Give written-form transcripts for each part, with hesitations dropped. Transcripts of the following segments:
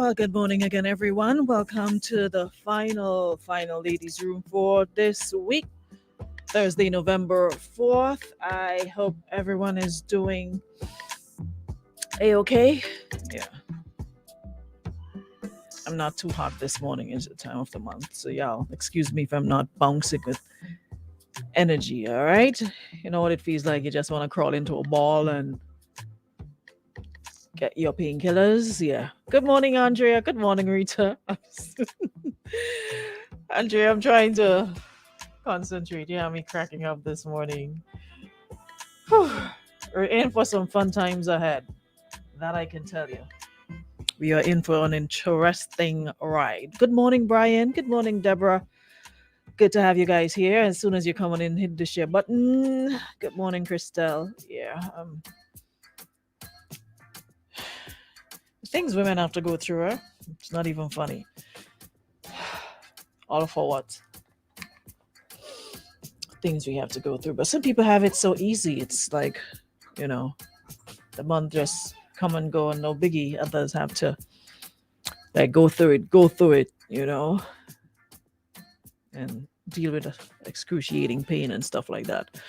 Well, good morning again, everyone. Welcome to the final ladies' room for this week, Thursday, November 4th. I hope everyone is doing a-okay. Yeah, I'm not too hot this morning. It's the time of the month. So, y'all, excuse me if I'm not bouncing with energy, all right? You know what it feels like? You just want to crawl into a ball and get your painkillers. Yeah. Good morning, Andrea. Good morning, Rita. Andrea, I'm trying to concentrate. You have me cracking up this morning. Whew. We're in for some fun times ahead. That I can tell you. We are in for an interesting ride. Good morning, Brian. Good morning, Deborah. Good to have you guys here. As soon as you're coming in, hit the share button. Good morning, Christelle. Yeah. Things women have to go through, huh? It's not even funny. All for what? Things we have to go through. But some people have it so easy. It's like, you know, the month just come and go and no biggie. Others have to like go through it, and deal with the excruciating pain and stuff like that.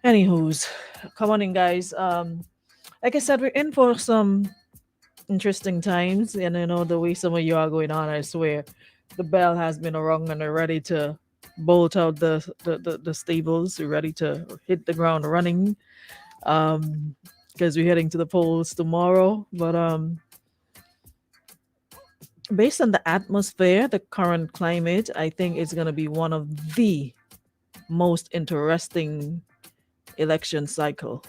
Anywho's, come on in, guys. Like I said, we're in for some interesting times, and the way some of you are going on, I swear, the bell has been rung and they're ready to bolt out the stables. We're ready to hit the ground running. Because we're heading to the polls tomorrow. But based on the atmosphere, the current climate, I think it's going to be one of the most interesting election cycle.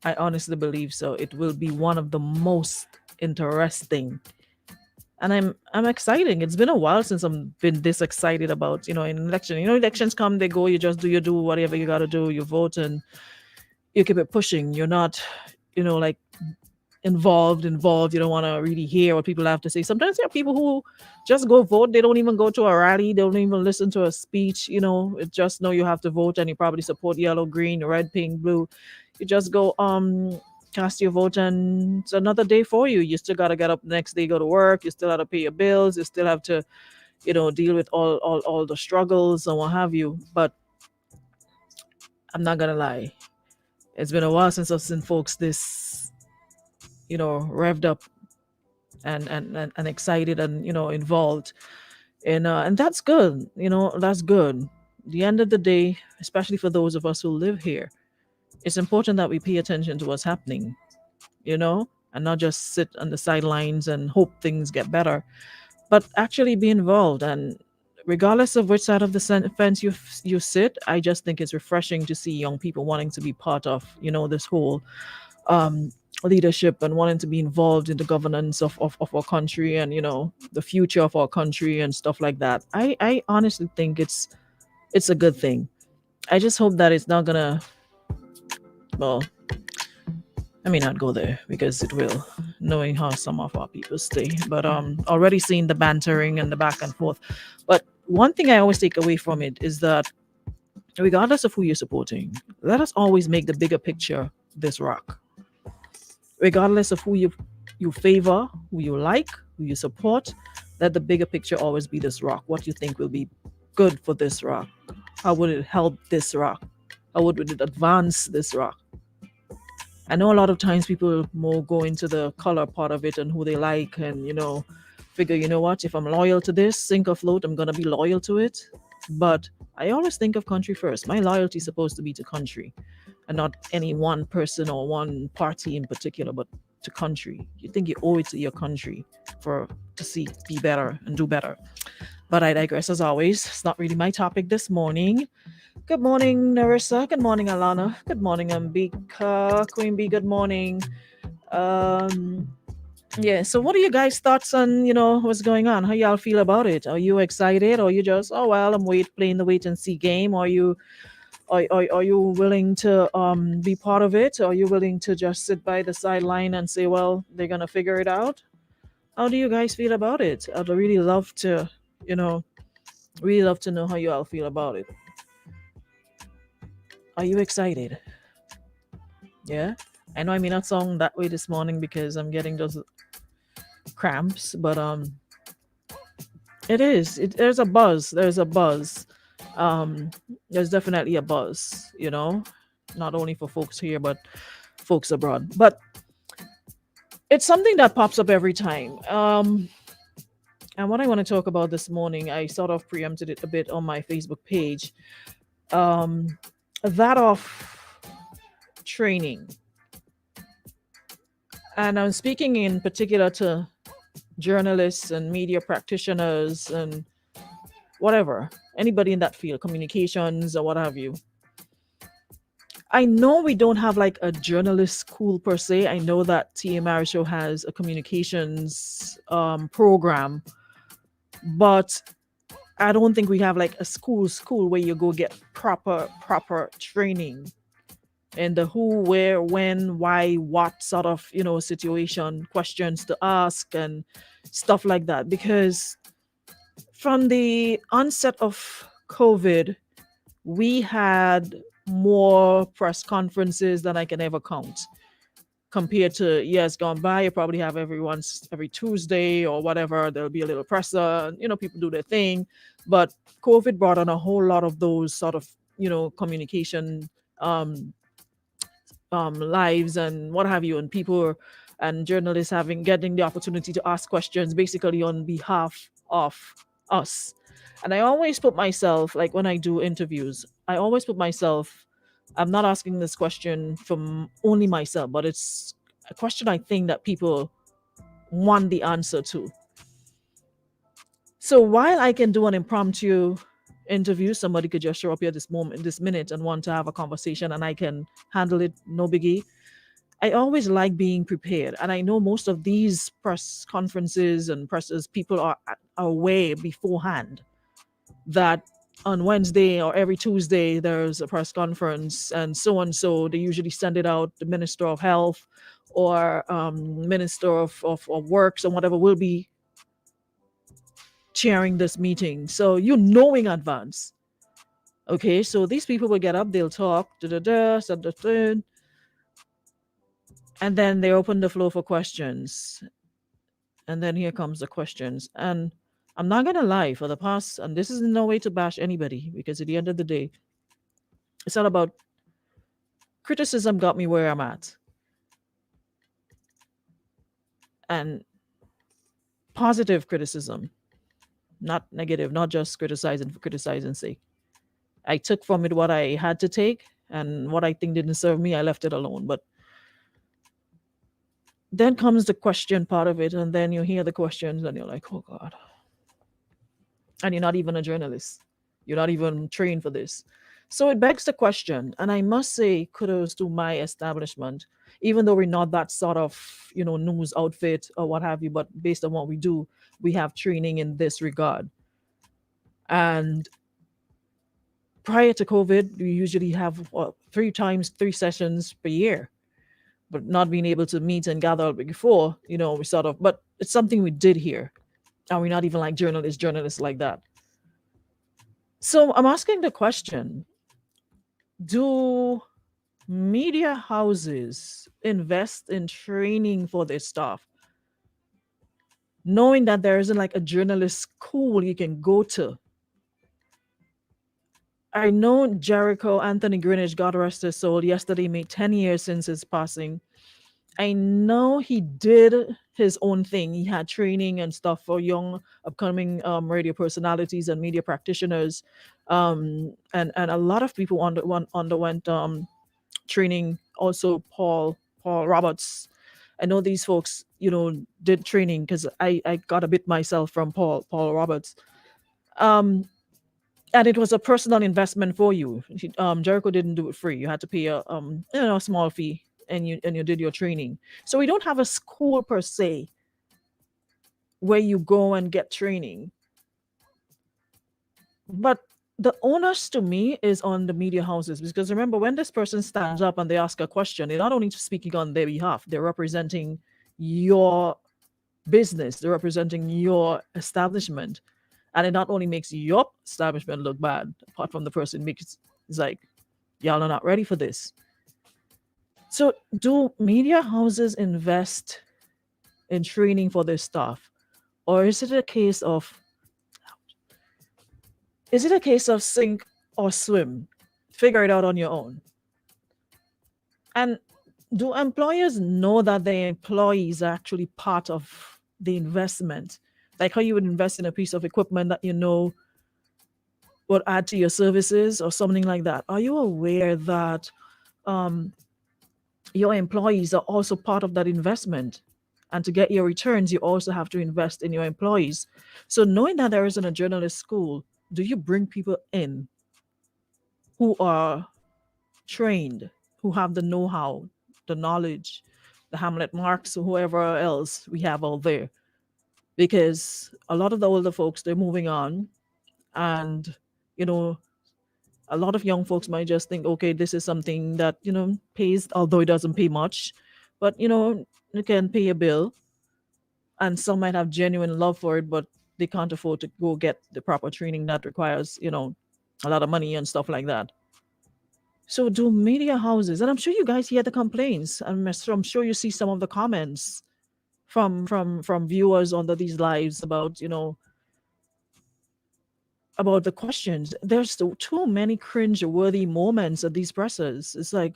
I honestly believe so. It will be one of the most interesting. And I'm excited. It's been a while since I've been this excited about, an election. Elections come, they go, you just do whatever you gotta do, you vote and you keep it pushing. You're not, like involved. You don't want to really hear what people have to say. Sometimes there are people who just go vote. They don't even go to a rally. They don't even listen to a speech. Just know you have to vote and you probably support yellow, green, red, pink, blue. You just go cast your vote and it's another day for you. You still gotta get up the next day, go to work. You still have to pay your bills. You still have to, deal with all the struggles and what have you. But I'm not gonna lie. It's been a while since I've seen folks this, revved up and excited and involved, and that's good. That's good. The end of the day, especially for those of us who live here, it's important that we pay attention to what's happening, and not just sit on the sidelines and hope things get better, but actually be involved. And regardless of which side of the fence you sit, I just think it's refreshing to see young people wanting to be part of this whole um, leadership and wanting to be involved in the governance of our country and the future of our country and stuff like that. I honestly think it's a good thing. I just hope that it's not gonna, well, I may not go there because it will, knowing how some of our people stay. But already seeing the bantering and the back and forth. But one thing I always take away from it is that regardless of who you're supporting, let us always make the bigger picture this rock. Regardless of who you favor, who you like, who you support, let the bigger picture always be this rock. What you think will be good for this rock? How would it help this rock? How would it advance this rock? I know a lot of times people more go into the color part of it and who they like and, figure, what, if I'm loyal to this, sink or float, I'm going to be loyal to it. But I always think of country first. My loyalty is supposed to be to country and not any one person or one party in particular, but to country. You think you owe it to your country to be better and do better. But I digress as always. It's not really my topic this morning. Good morning, Narissa. Good morning, Alana. Good morning, Ambika. Queen Bee, good morning. Yeah, so what are you guys' thoughts on, what's going on? How y'all feel about it? Are you excited or you just, oh well, I'm playing the wait and see game? Are you willing to be part of it? Or are you willing to just sit by the sideline and say, well, they're gonna figure it out? How do you guys feel about it? I'd really love to, know how you all feel about it. Are you excited? Yeah. I know I may not sound that way this morning because I'm getting those cramps, but it is. There's a buzz. There's a buzz. Um, there's definitely a buzz. Not only for folks here, but folks abroad. But it's something that pops up every time. And what I want to talk about this morning, I sort of preempted it a bit on my Facebook page. Um, that of training, and I'm speaking in particular to journalists and media practitioners and whatever, anybody in that field, communications or what have you. I know we don't have like a journalist school per se. I know that TMR show has a communications program, but I don't think we have like a school where you go get proper training in the who, where, when, why, what sort of situation, questions to ask and stuff like that. Because from the onset of COVID, we had more press conferences than I can ever count. Compared to years gone by, you probably have every Tuesday or whatever. There'll be a little presser, people do their thing. But COVID brought on a whole lot of those sort of, communication lives and what have you, and people and journalists getting the opportunity to ask questions basically on behalf of us. And I always put myself, like when I do interviews, I always put myself, I'm not asking this question from only myself, but it's a question I think that people want the answer to. So while I can do an impromptu interview, somebody could just show up here this minute and want to have a conversation, and I can handle it, no biggie. I always like being prepared. And I know most of these press conferences and presses, people are aware beforehand that on Wednesday or every Tuesday there's a press conference and so. They usually send it out. The Minister of Health or Minister of Works and whatever will be chairing this meeting. So in advance. Okay, so these people will get up, they'll talk, and then they open the floor for questions. And then here comes the questions. And I'm not gonna lie, for the past, and this is in no way to bash anybody, because at the end of the day, it's not about criticism got me where I'm at. And positive criticism, not negative, not just criticizing for criticizing's sake. I took from it what I had to take, and what I think didn't serve me, I left it alone. But then comes the question part of it, and then you hear the questions and you're like, oh God. And you're not even a journalist. You're not even trained for this. So it begs the question, and I must say kudos to my establishment, even though we're not that sort of, news outfit or what have you, but based on what we do, we have training in this regard. And prior to COVID, we usually have 3 sessions per year, but not being able to meet and gather before, we sort of, but it's something we did here. And we're not even like journalists like that. So I'm asking the question, do media houses invest in training for their staff, knowing that there isn't like a journalist school you can go to? I know Jericho Anthony Greenwich, God rest his soul, yesterday made 10 years since his passing. I know he did his own thing. He had training and stuff for young upcoming radio personalities and media practitioners. And a lot of people underwent training. Also, Paul Roberts. I know these folks, did training because I got a bit myself from Paul Roberts. And it was a personal investment for you. Jericho didn't do it free. You had to pay a small fee, and you did your training. So we don't have a school per se where you go and get training. But the onus to me is on the media houses, because remember, when this person stands up and they ask a question, they're not only speaking on their behalf, they're representing your business, they're representing your establishment. And it not only makes your establishment look bad, apart from the person it's like, y'all are not ready for this. So do media houses invest in training for this stuff? Or is it a case of sink or swim? Figure it out on your own. And do employers know that their employees are actually part of the investment? Like how you would invest in a piece of equipment that you know would add to your services or something like that. Are you aware that um, your employees are also part of that investment? And to get your returns, you also have to invest in your employees. So knowing that there isn't a journalist school, do you bring people in who are trained, who have the know-how, the knowledge, the Hamlet Marks, or whoever else we have out there? Because a lot of the older folks, they're moving on, and you know, a lot of young folks might just think, okay, this is something that pays, although it doesn't pay much, but you can pay a bill, and some might have genuine love for it, but they can't afford to go get the proper training that requires a lot of money and stuff like that. So do media houses, and I'm sure you guys hear the complaints. I'm sure you see some of the comments from viewers under these lives about about the questions. There's too many cringe-worthy moments at these presses. It's like,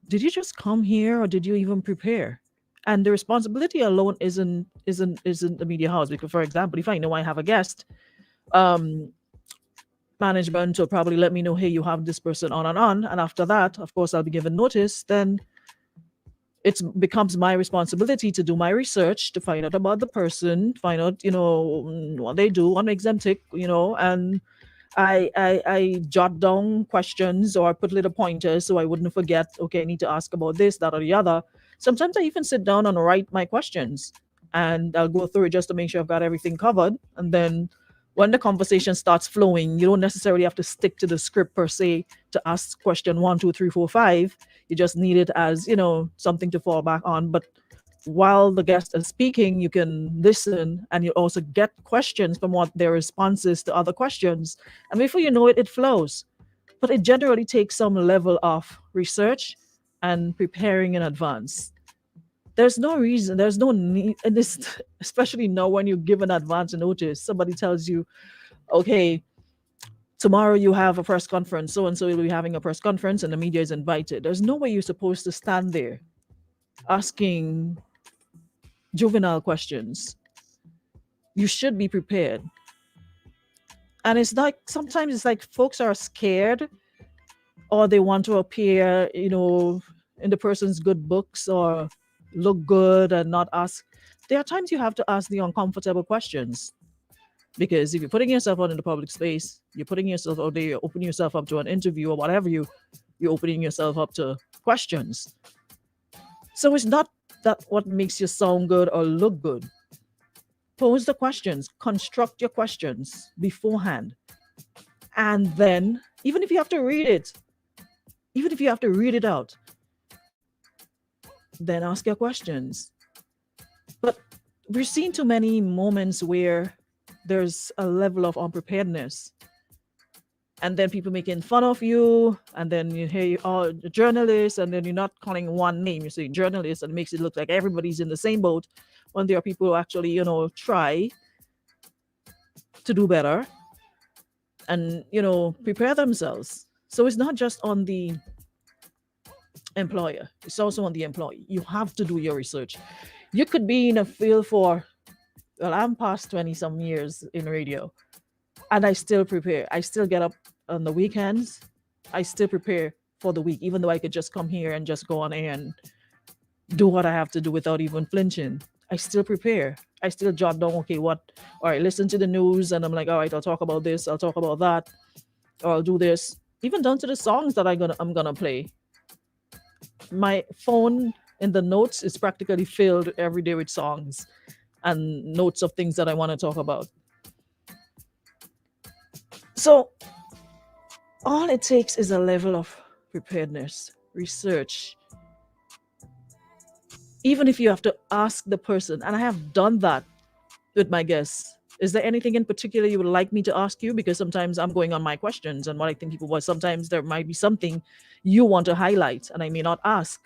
did you just come here or did you even prepare? And the responsibility alone isn't the media house. Because, for example, if I know I have a guest, um, management will probably let me know, hey, you have this person on, and after that, of course, I'll be given notice. Then it becomes my responsibility to do my research, to find out about the person, find out what they do, what makes them tick, and I jot down questions or put little pointers so I wouldn't forget, okay, I need to ask about this, that, or the other. Sometimes I even sit down and write my questions, and I'll go through it just to make sure I've got everything covered. And then when the conversation starts flowing, you don't necessarily have to stick to the script per se to ask question 1, 2, 3, 4, 5. You just need it as, something to fall back on. But while the guest is speaking, you can listen, and you also get questions from what their responses to other questions. And before you know it, it flows. But it generally takes some level of research and preparing in advance. There's no reason, there's no need, and this, especially now when you give an advance notice, somebody tells you, okay, tomorrow you have a press conference, so and so will be having a press conference, and the media is invited. There's no way you're supposed to stand there asking juvenile questions. You should be prepared. And it's like, sometimes it's like folks are scared, or they want to appear, in the person's good books, or look good and not ask. There are times you have to ask the uncomfortable questions, because if you're putting yourself out in the public space, you're putting yourself out there, you're opening yourself up to an interview or whatever, you're opening yourself up to questions. So it's not that what makes you sound good or look good. Pose the questions, construct your questions beforehand. And then, even if you have to read it out, then ask your questions. But we've seen too many moments where there's a level of unpreparedness, and then people making fun of you, and then you hear you are a journalist, and then you're not calling one name, you're saying journalist, and it makes it look like everybody's in the same boat, when there are people who actually try to do better and prepare themselves. So it's not just on the employer, it's also on the employee. You have to do your research. You could be in a field for, well, I'm past 20 some years in radio, and I still prepare. I still get up on the weekends. I still prepare for the week, even though I could just come here and just go on air and do what I have to do without even flinching. I still prepare. I still jot down, okay, all right, listen to the news, and I'm like, all right, I'll talk about this, I'll talk about that, or I'll do this. Even down to the songs that I'm gonna play. My phone in the notes is practically filled every day with songs and notes of things that I want to talk about. So all it takes is a level of preparedness, research. Even if you have to ask the person, and I have done that with my guests, is there anything in particular you would like me to ask you? Because sometimes I'm going on my questions and what I think people want. Sometimes there might be something you want to highlight and I may not ask.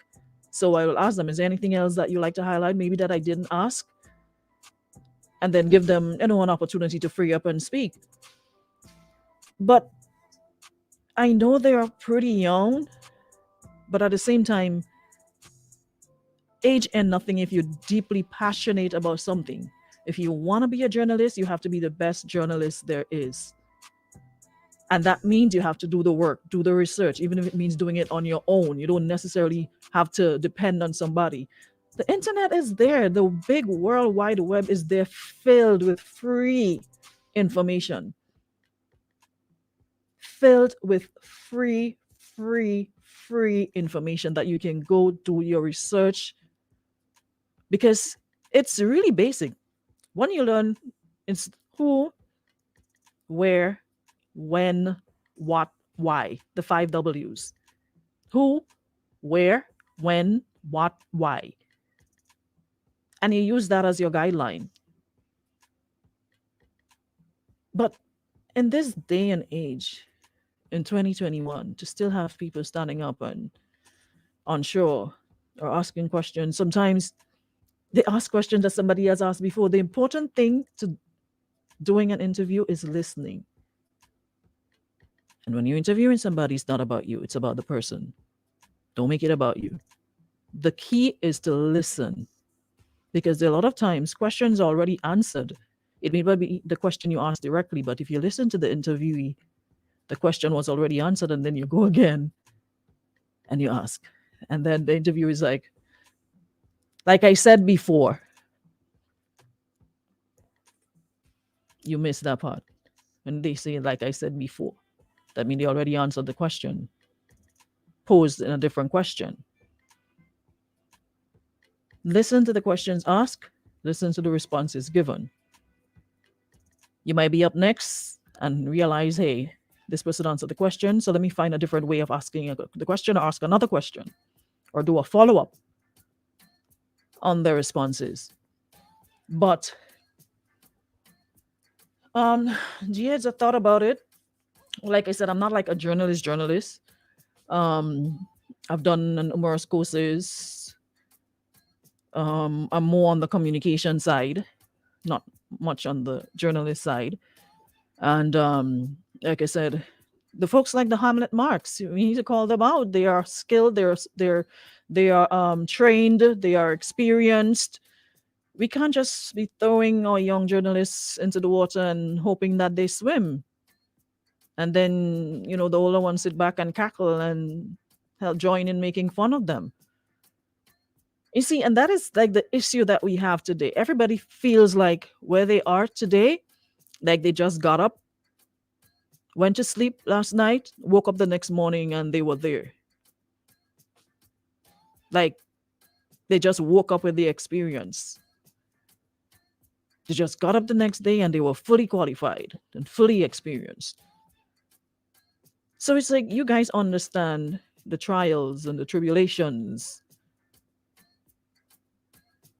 So I will ask them, is there anything else that you like to highlight, maybe that I didn't ask? And then give them, an opportunity to free up and speak. But I know they are pretty young, but at the same time, age and nothing if you're deeply passionate about something. If you want to be a journalist, you have to be the best journalist there is. And that means you have to do the work, do the research, even if it means doing it on your own. You don't necessarily have to depend on somebody. The internet is there. The big world wide web is there, filled with free information. Filled with free information that you can go do your research, because it's really basic. When you learn, it's who, where, when, what, why, the 5 W's. Who, where, when, what, why. And you use that as your guideline. But in this day and age, in 2021, to still have people standing up and unsure or asking questions, sometimes they ask questions that somebody has asked before. The important thing to doing an interview is listening. And when you're interviewing somebody, it's not about you, it's about the person. Don't make it about you. The key is to listen, because there are a lot of times questions are already answered. It may not be the question you asked directly, but if you listen to the interviewee, the question was already answered, and then you go again and you ask. And then the interview is like I said before. You missed that part. When they say, like I said before, that means they already answered the question, posed in a different question. Listen to the questions asked, listen to the responses given. You might be up next and realize, hey, this person answered the question, so let me find a different way of asking the question, or ask another question, or do a follow-up on the responses. But Gia, I thought about it. Like I said, I'm not like a journalist. I've done numerous courses. I'm more on the communication side, not much on the journalist side. And like I said, the folks like the Hamlet Marks, we need to call them out. They are skilled. They are trained. They are experienced. We can't just be throwing our young journalists into the water and hoping that they swim. And then, the older ones sit back and cackle and help join in making fun of them. You see, and that is like the issue that we have today. Everybody feels like where they are today, like they just got up, went to sleep last night, woke up the next morning, and they were there. Like they just woke up with the experience. They just got up the next day and they were fully qualified and fully experienced. So it's like, you guys understand the trials and the tribulations.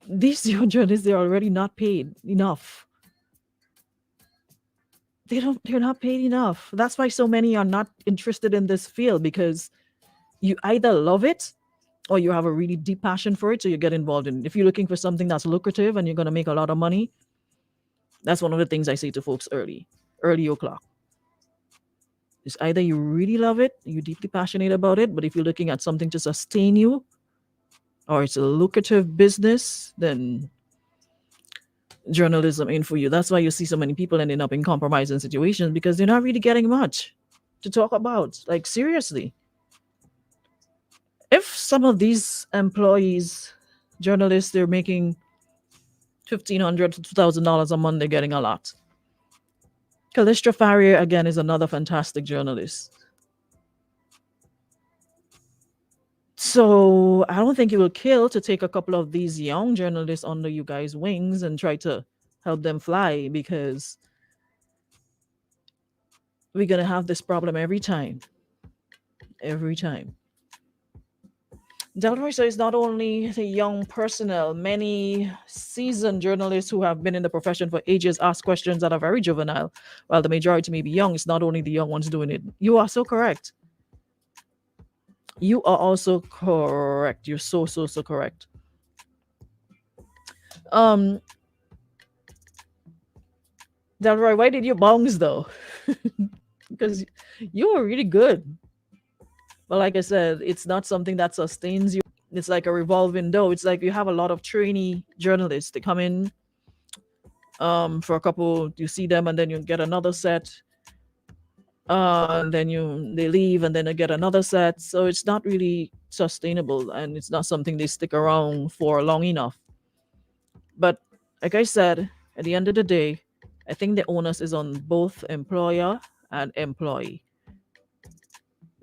These young journalists, they're already not paid enough. They're not paid enough. That's why so many are not interested in this field, because you either love it or you have a really deep passion for it, so you get involved in it. If you're looking for something that's lucrative and you're going to make a lot of money, that's one of the things I say to folks early o'clock. It's either you really love it, you're deeply passionate about it, but if you're looking at something to sustain you, or it's a lucrative business, then journalism ain't for you. That's why you see so many people ending up in compromising situations, because they're not really getting much to talk about. Like, seriously. If some of these employees, journalists, they're making $1,500 to $2,000 a month, they're getting a lot. Callistra Farrier, again, is another fantastic journalist. So I don't think it will kill to take a couple of these young journalists under you guys' wings and try to help them fly, because we're going to have this problem every time. Every time. Delroy says not only the young personnel, many seasoned journalists who have been in the profession for ages ask questions that are very juvenile, while the majority may be young. It's not only the young ones doing it. You are so correct. You are also correct. You're so correct. Um, Delroy, why did you bounce though? Because you were really good. But like I said, it's not something that sustains you. It's like a revolving door. It's like you have a lot of trainee journalists. They come in for a couple, you see them, and then you get another set. And then they leave, and then they get another set. So it's not really sustainable, and it's not something they stick around for long enough. But like I said, at the end of the day, I think the onus is on both employer and employee,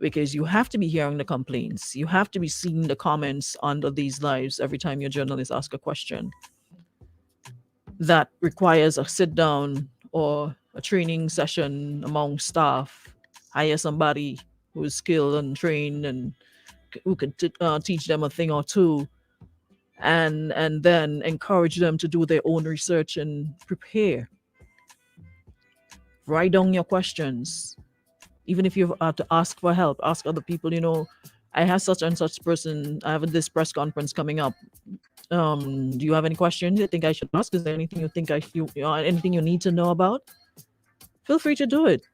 because you have to be hearing the complaints. You have to be seeing the comments under these lives every time your journalist asks a question that requires a sit down or a training session among staff. Hire somebody who is skilled and trained and who can teach them a thing or two, and then encourage them to do their own research and prepare. Write down your questions. Even if you have to ask for help, ask other people, I have such and such person, I have this press conference coming up. Do you have any questions you think I should ask? Is there anything you think anything you need to know about? Feel free to do it.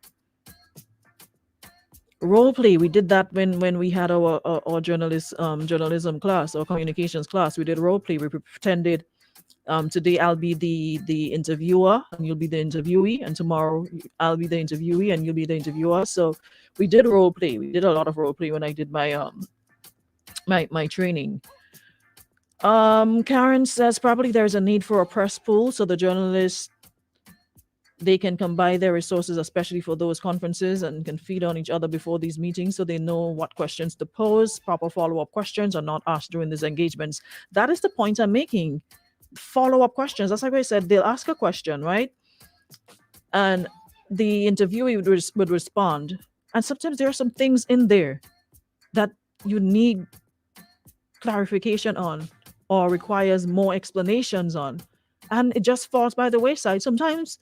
Role play, we did that when we had our journalism class or communications class. We did role play. We pretended today I'll be the interviewer and you'll be the interviewee, and tomorrow I'll be the interviewee and you'll be the interviewer. So we did role play. We did a lot of role play when I did my training. Karen says probably there's a need for a press pool so the journalists, they can combine their resources, especially for those conferences, and can feed on each other before these meetings so they know what questions to pose. Proper follow-up questions are not asked during these engagements. That is the point I'm making. Follow-up questions. That's like I said, they'll ask a question, right? And the interviewee would respond. And sometimes there are some things in there that you need clarification on or requires more explanations on. And it just falls by the wayside. Sometimes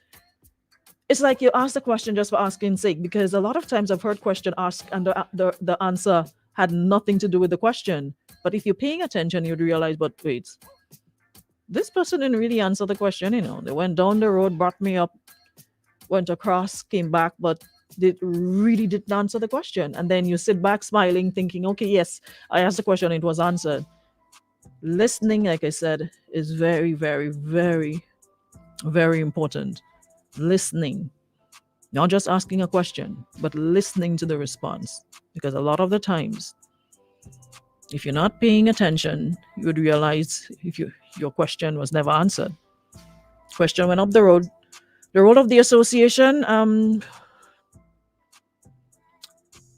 it's like you ask the question just for asking sake, because a lot of times I've heard question asked and the answer had nothing to do with the question. But if you're paying attention, you'd realize, but wait, this person didn't really answer the question. They went down the road, brought me up, went across, came back, but they really didn't answer the question. And then you sit back smiling, thinking, okay, yes, I asked the question, it was answered. Listening, like I said, is very, very, very, very important. Listening, not just asking a question, but listening to the response. Because a lot of the times, if you're not paying attention, you would realize if your question was never answered. Question went up the road. The role of the association,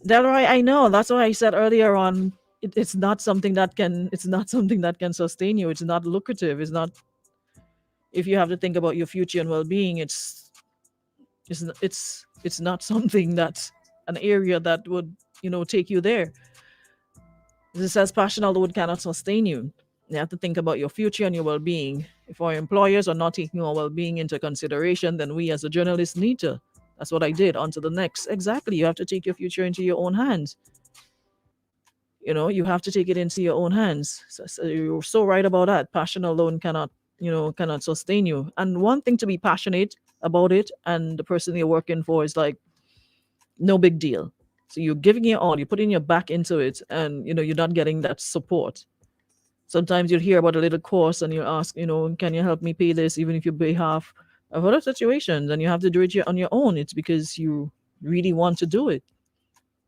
Delroy, I know. That's why I said earlier on, it's not something that can sustain you. It's not lucrative. It's not, if you have to think about your future and well-being, it's not something that's an area that would take you there. This says passion alone cannot sustain you. You have to think about your future and your well-being. If our employers are not taking our well-being into consideration, then we as a journalist need to. That's what I did. On to the next. Exactly. You have to take your future into your own hands. You have to take it into your own hands. So you're so right about that. Passion alone cannot sustain you. And one thing to be passionate about it, and the person you're working for is like, no big deal. So you're giving it all, you're putting your back into it, and you're not getting that support. Sometimes you'll hear about a little course and you ask, can you help me pay this, even if you pay half. I've heard of situations and you have to do it on your own. It's because you really want to do it.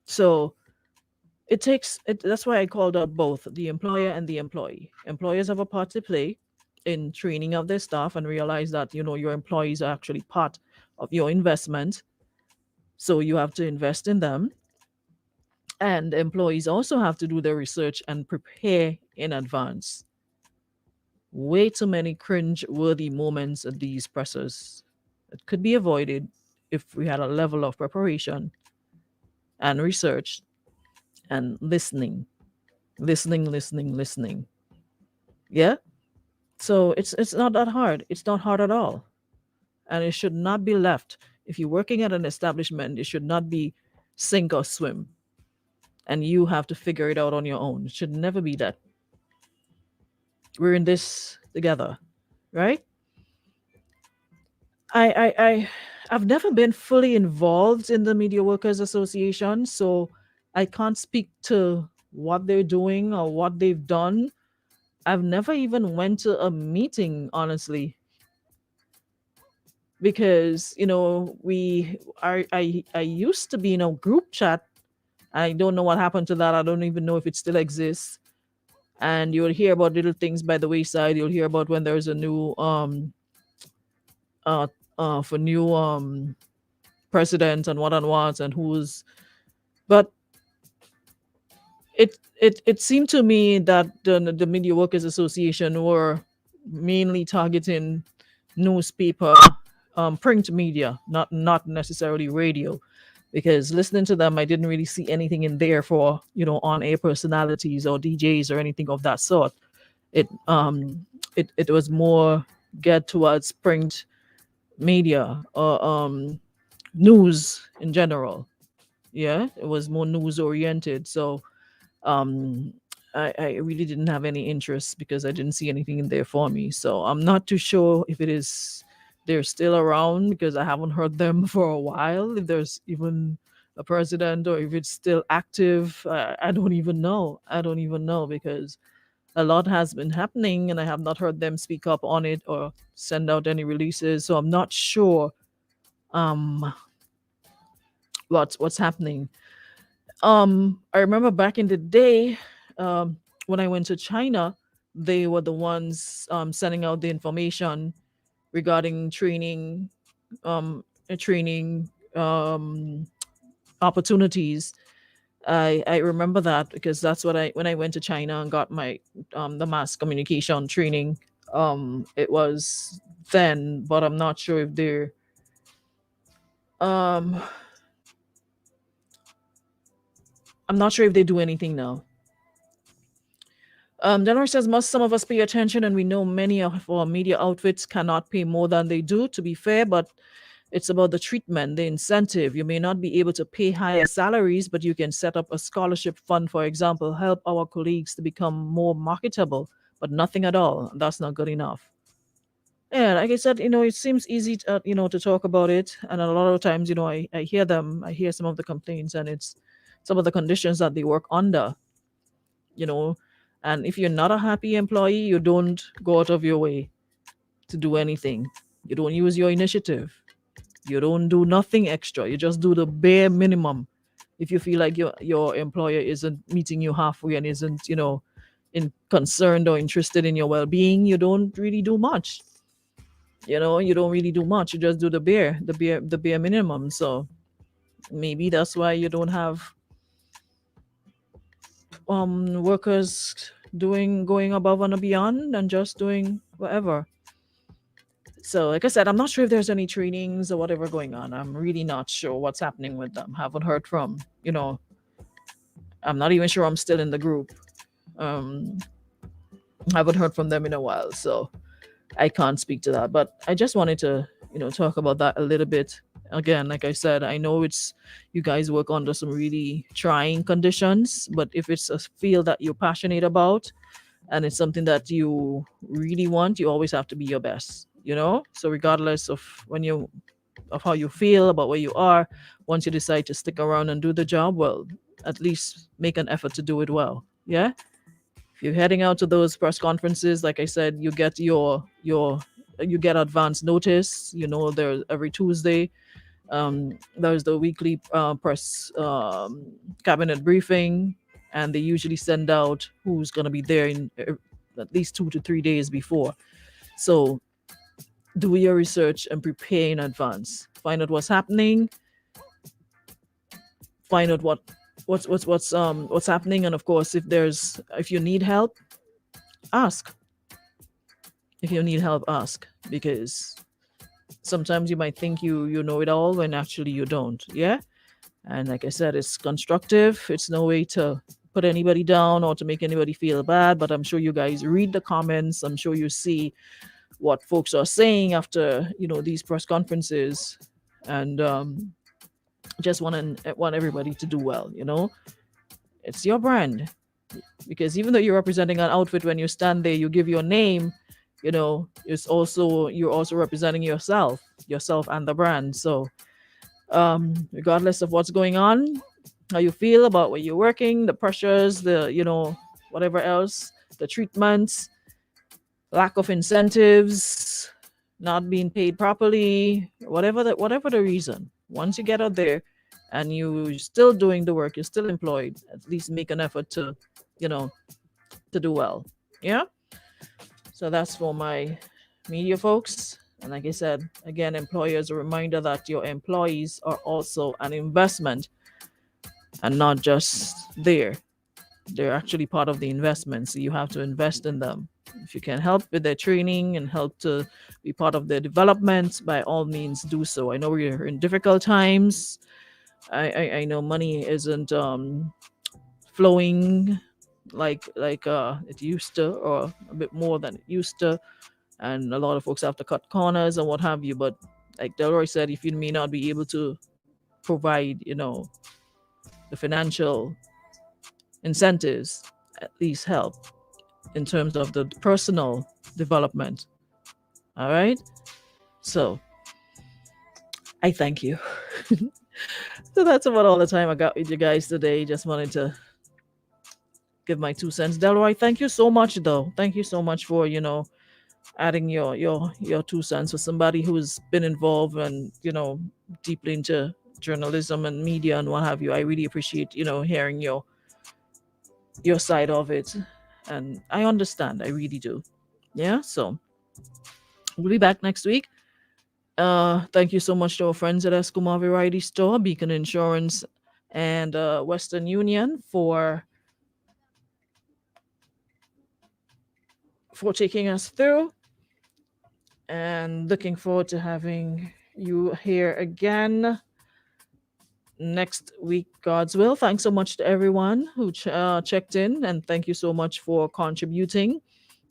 So it takes it. That's why I called out both the employer and the employee. Employers have a part to play in training of their staff and realize that your employees are actually part of your investment, so you have to invest in them. And employees also have to do their research and prepare in advance. Way too many cringe-worthy moments at these presses. It could be avoided if we had a level of preparation and research and listening. Listening. Yeah? So it's not that hard. It's not hard at all. And it should not be left. If you're working at an establishment, it should not be sink or swim. and you have to figure it out on your own. It should never be that. We're in this together, right? I I've never been fully involved in the Media Workers Association, so I can't speak to what they're doing or what they've done. I've never even went to a meeting, honestly, because I used to be in a group chat. I don't know what happened to that. I don't even know if it still exists. And you'll hear about little things by the wayside. You'll hear about when there's a new uh for new president and what and what and who's, but it seemed to me that the Media Workers Association were mainly targeting newspaper, print media, not necessarily radio, because listening to them, I didn't really see anything in there for on air personalities or DJs or anything of that sort. It um it it was more geared towards print media or news in general. Yeah, it was more news oriented. So um I really didn't have any interest because I didn't see anything in there for me. So I'm not too sure if it is they're still around, because I haven't heard them for a while. If there's even a president or if it's still active, I don't even know. I don't even know, because a lot has been happening and I have not heard them speak up on it or send out any releases. So I'm not sure um what's happening. I remember back in the day, when I went to China, they were the ones sending out the information regarding training opportunities. I remember that because that's what I when I went to China and got my the mass communication training. It was then, but um I'm not sure if they do anything now. Denver says, must some of us pay attention? And we know many of our media outfits cannot pay more than they do, to be fair, but it's about the treatment, the incentive. You may not be able to pay higher salaries, but you can set up a scholarship fund, for example, help our colleagues to become more marketable, but nothing at all. That's not good enough. Yeah, like I said, it seems easy to talk about it. And a lot of times, I hear them, I hear some of the complaints, and it's some of the conditions that they work under, you know. And if you're not a happy employee, you don't go out of your way to do anything. You don't use your initiative. You don't do nothing extra. You just do the bare minimum. If you feel like your employer isn't meeting you halfway and isn't, concerned or interested in your well-being, you don't really do much. You don't really do much. You just do the bare minimum. So maybe that's why you don't have workers going above and beyond and just doing whatever. So like I said, I'm not sure if there's any trainings or whatever going on. I'm really not sure what's happening with them. Haven't heard from, I'm not even sure I'm still in the group. um haven't heard from them in a while, so I can't speak to that. But I just wanted to talk about that a little bit. Again, like I said, I know it's you guys work under some really trying conditions, but if it's a field that you're passionate about and it's something that you really want, you always have to be your best. So regardless of how you feel about where you are, once you decide to stick around and do the job, well, at least make an effort to do it well. Yeah. If you're heading out to those press conferences, like I said, you get advance notice. There every Tuesday. There's the weekly press cabinet briefing, and they usually send out who's going to be there in at least 2 to 3 days before. So do your research and prepare in advance. Find out what's happening. Find out what's happening, and of course, if you need help, ask. If you need help, ask, because sometimes you might think you know it all when actually you don't. Yeah. And like I said, it's constructive. It's no way to put anybody down or to make anybody feel bad, but I'm sure you guys read the comments. I'm sure you see what folks are saying after these press conferences, and just want everybody to do well. It's your brand. Because even though you're representing an outfit, when you stand there, you give your name, it's also, you're also representing yourself and the brand. So regardless of what's going on, how you feel about where you're working, the pressures, whatever else, the treatments, lack of incentives, not being paid properly, whatever the reason. Once you get out there and you're still doing the work, you're still employed, at least make an effort to, you know, to do well. Yeah. So that's for my media folks. And like I said, again, employers, a reminder that your employees are also an investment and not just there. They're actually part of the investment. So you have to invest in them. If you can help with their training and help to be part of their development, by all means do so. I know we're in difficult times. I know money isn't flowing like it used to, or a bit more than it used to, and a lot of folks have to cut corners and what have you. But like Delroy said, if you may not be able to provide, the financial incentives, at least help in terms of the personal development. All right. So I thank you. So that's about all the time I got with you guys today. Just wanted to give my 2 cents. Delroy, thank you so much though. Thank you so much for, adding your 2 cents for somebody who's been involved and, deeply into journalism and media and what have you. I really appreciate, hearing your side of it. And I understand. I really do. Yeah. So we'll be back next week. Thank you so much to our friends at Escoma Variety Store, Beacon Insurance, and Western Union for taking us through. And looking forward to having you here again next week, God's will. Thanks so much to everyone who checked in, and thank you so much for contributing.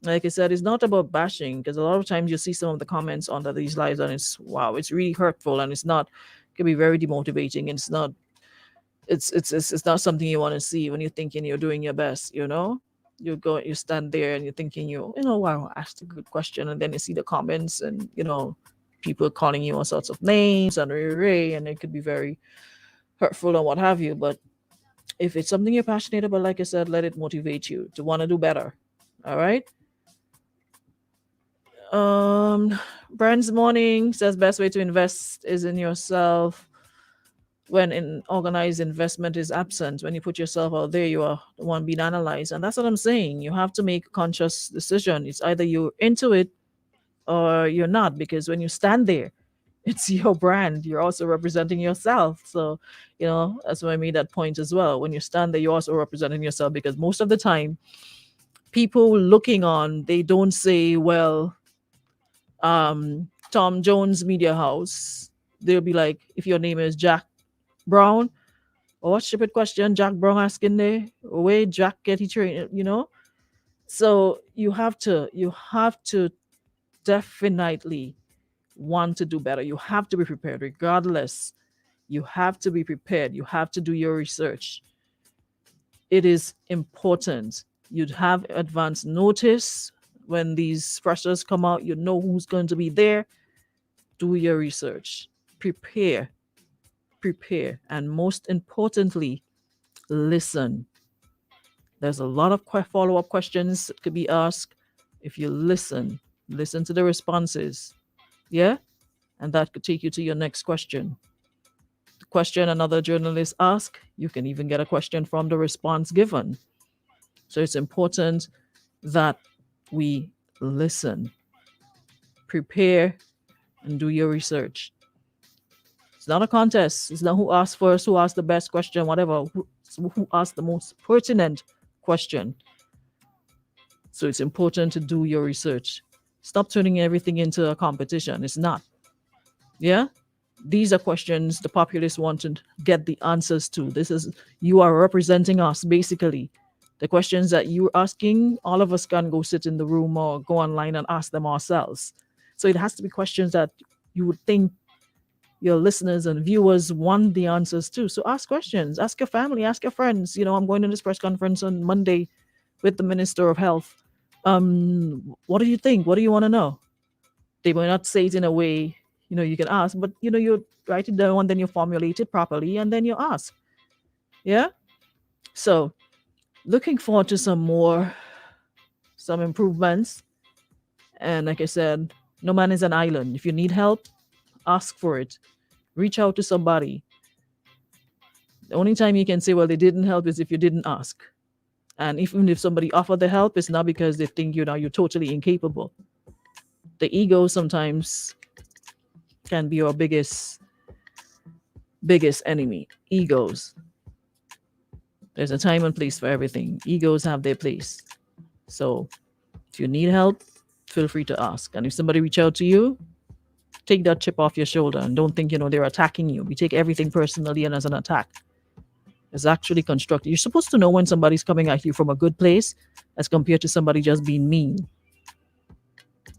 Like I said, it's not about bashing, because a lot of times you see some of the comments under these lives and it's wow, it's really hurtful, and it can be very demotivating, and it's not something you want to see when you're thinking you're doing your best. You stand there and you're thinking wow, I asked a good question, and then you see the comments and people calling you all sorts of names and and it could be very hurtful and what have you. But if it's something you're passionate about, like I said, let it motivate you to want to do better. All right. Brand's Morning says best way to invest is in yourself. When an organized investment is absent, when you put yourself out there, you are the one being analyzed. And that's what I'm saying. You have to make a conscious decision. It's either you're into it or you're not, because when you stand there, it's your brand. You're also representing yourself. So, that's why I made that point as well. When you stand there, you're also representing yourself, because most of the time, people looking on, they don't say, well, Tom Jones Media House. They'll be like, if your name is Jack Brown, or what stupid question Jack Brown asking there? Where Jack get he trained? So you have to definitely want to do better. You have to be prepared, regardless. You have to be prepared. You have to do your research. It is important. You'd have advance notice when these pressures come out. You know who's going to be there. Do your research. Prepare, and most importantly, listen. There's a lot of follow-up questions that could be asked. If you listen to the responses, yeah, and that could take you to your next question. The question another journalist asked, you can even get a question from the response given. So it's important that we listen, prepare, and do your research. It's not a contest. It's not who asked first, who asked the best question, whatever. Who asked the most pertinent question. So it's important to do your research. Stop turning everything into a competition. It's not. Yeah? These are questions the populace want to get the answers to. You are representing us, basically. The questions that you're asking, all of us can go sit in the room or go online and ask them ourselves. So it has to be questions that you would think your listeners and viewers want the answers too. So ask questions, ask your family, ask your friends. I'm going to this press conference on Monday with the Minister of Health. What do you think? What do you want to know? They might not say it in a way, you can ask, but you write it down and then you formulate it properly and then you ask. Yeah. So looking forward to some improvements. And like I said, no man is an island. If you need help, ask for it. Reach out to somebody. The only time you can say, well, they didn't help is if you didn't ask. And even if somebody offered the help, it's not because they think you're totally incapable. The ego sometimes can be our biggest enemy. Egos. There's a time and place for everything. Egos have their place. So if you need help, feel free to ask. And if somebody reach out to you, take that chip off your shoulder and don't think, they're attacking you. We take everything personally and as an attack. It's actually constructive. You're supposed to know when somebody's coming at you from a good place as compared to somebody just being mean.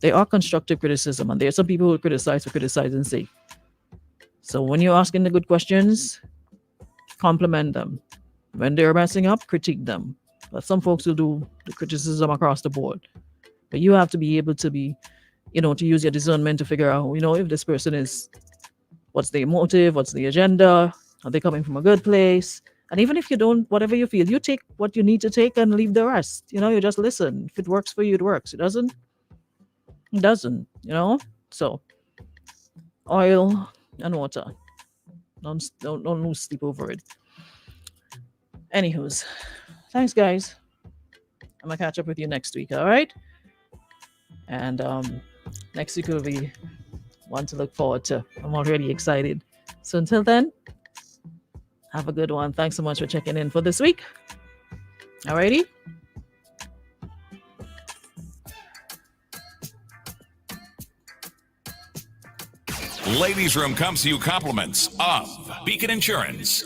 They are constructive criticism, and there are some people who criticize for criticizing's sake. So when you're asking the good questions, compliment them. When they're messing up, critique them. But some folks will do the criticism across the board. But you have to be able to to use your discernment to figure out, if this person what's their motive, what's the agenda, are they coming from a good place? And even if you don't, whatever you feel, you take what you need to take and leave the rest. You just listen. If it works for you, it works. It doesn't, So oil and water. Don't lose sleep over it. Anywho's, thanks, guys. I'm going to catch up with you next week, all right? And next week will be one to look forward to. I'm already excited. So until then, have a good one. Thanks so much for checking in for this week. Alrighty. Ladies Room comes to you compliments of Beacon Insurance.